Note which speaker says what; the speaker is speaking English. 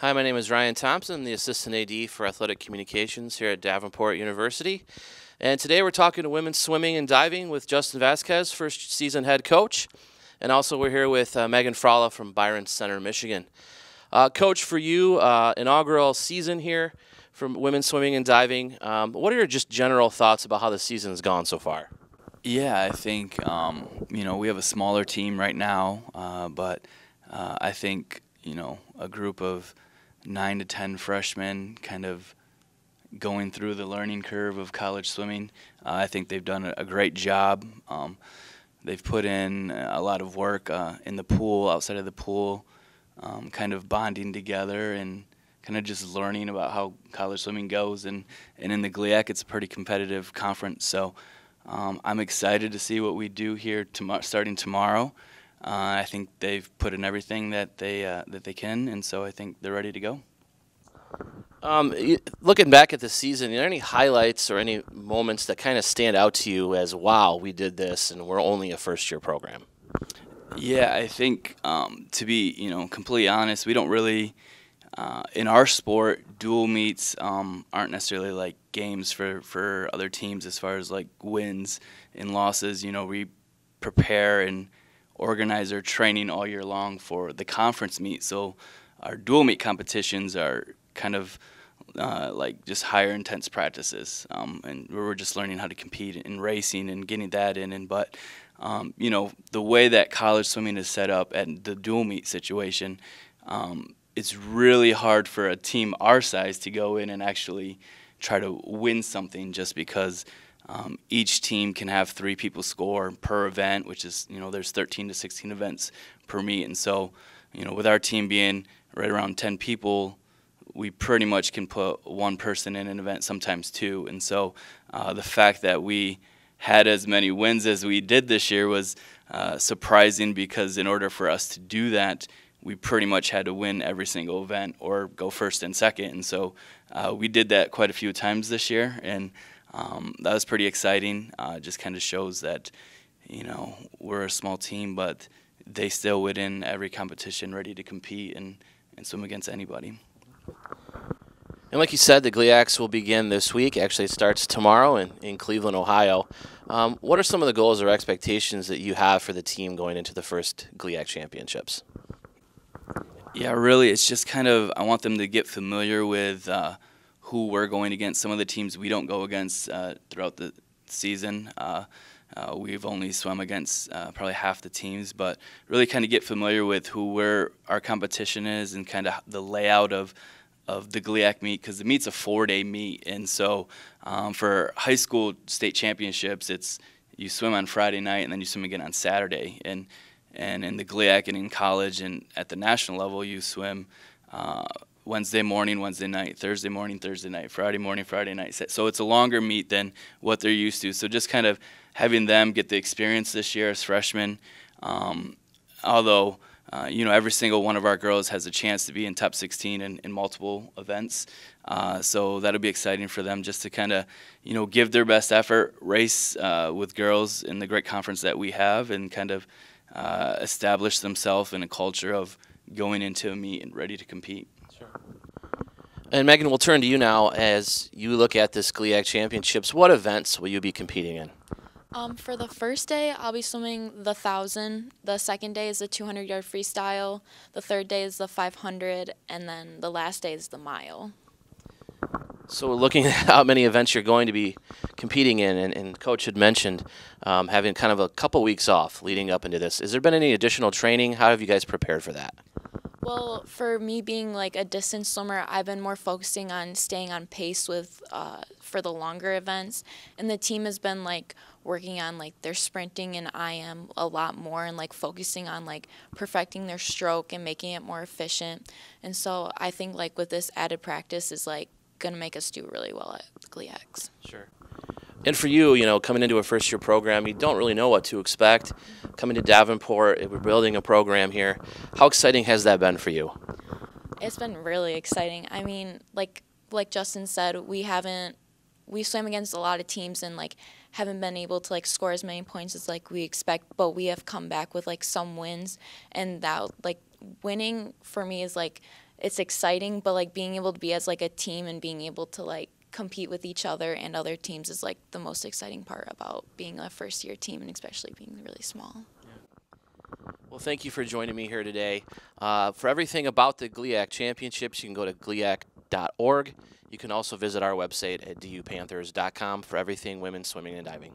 Speaker 1: Hi, my name is Ryan Thompson, the Assistant AD for Athletic Communications here at Davenport University. And today we're talking to women's swimming and diving with Justin Vasquez, first season head coach. And also we're here with Megan Fraula from Byron Center, Michigan. Coach, for you, inaugural season here from women's swimming and diving. What are your just general thoughts about how the season's gone so far?
Speaker 2: Yeah, I think we have a smaller team right now, but I think a group of 9 to 10 freshmen kind of going through the learning curve of college swimming. I think they've done a great job. They've put in a lot of work in the pool, outside of the pool, kind of bonding together and kind of just learning about how college swimming goes. And in the GLIAC, it's a pretty competitive conference, so I'm excited to see what we do here starting tomorrow. I think they've put in everything that they can, and so I think they're ready to go.
Speaker 1: Looking back at the season, are there any highlights or any moments that kind of stand out to you as, wow, we did this and we're only a first-year program?
Speaker 2: Yeah, I think to be completely honest, we don't really in our sport, dual meets aren't necessarily like games for other teams as far as like wins and losses. We prepare and organize our training all year long for the conference meet. So our dual meet competitions are kind of like just higher intense practices, and we're just learning how to compete in racing and getting that in. But the way that college swimming is set up at the dual meet situation, it's really hard for a team our size to go in and actually try to win something, just because each team can have 3 people score per event, which is, there's 13 to 16 events per meet. And so, with our team being right around 10 people, we pretty much can put 1 person in an event, sometimes 2. And so the fact that we had as many wins as we did this year was surprising, because in order for us to do that, we pretty much had to win every single event or go first and second. And so we did that quite a few times this year, and that was pretty exciting. Just kind of shows that, we're a small team, but they still win every competition, ready to compete and swim against anybody.
Speaker 1: And like you said, the GLIACs will begin this week. Actually, it starts tomorrow in Cleveland, Ohio. What are some of the goals or expectations that you have for the team going into the first GLIAC Championships?
Speaker 2: Yeah, really, it's just kind of, I want them to get familiar with who we're going against. Some of the teams we don't go against throughout the season. We've only swum against probably half the teams, but really kind of get familiar with who our competition is and kind of the layout of the GLIAC meet, because the meet's a 4-day meet. And so for high school state championships, you swim on Friday night and then you swim again on Saturday. And in the GLIAC and in college and at the national level, you swim Wednesday morning, Wednesday night, Thursday morning, Thursday night, Friday morning, Friday night. So it's a longer meet than what they're used to. So just kind of having them get the experience this year as freshmen, although every single one of our girls has a chance to be in top 16 in multiple events. So that'll be exciting for them, just to kind of, give their best effort, race with girls in the great conference that we have, and kind of establish themselves in a culture of going into a meet and ready to compete.
Speaker 1: Sure. And Megan, we'll turn to you now as you look at this GLIAC Championships. What events will you be competing in?
Speaker 3: For the first day, I'll be swimming the 1,000. The second day is the 200-yard freestyle. The third day is the 500, and then the last day is the mile.
Speaker 1: So looking at how many events you're going to be competing in, and Coach had mentioned having kind of a couple weeks off leading up into this. Has there been any additional training? How have you guys prepared for that?
Speaker 3: Well, for me being like a distance swimmer, I've been more focusing on staying on pace with for the longer events, and the team has been like working on like their sprinting and IM a lot more, and like focusing on like perfecting their stroke and making it more efficient. And so I think like with this added practice is like going to make us do really well at the GLIACs.
Speaker 1: Sure. And for you, coming into a first-year program, you don't really know what to expect. Coming to Davenport, we're building a program here. How exciting has that been for you?
Speaker 3: It's been really exciting. I mean, like Justin said, we swam against a lot of teams and like haven't been able to like score as many points as like we expect, but we have come back with like some wins, and that like winning for me is like it's exciting, but like being able to be as like a team and being able to like compete with each other and other teams is like the most exciting part about being a first-year team, and especially being really small.
Speaker 1: Well, thank you for joining me here today. For everything about the GLIAC Championships, you can go to GLIAC.org. You can also visit our website at dupanthers.com for everything women's swimming and diving.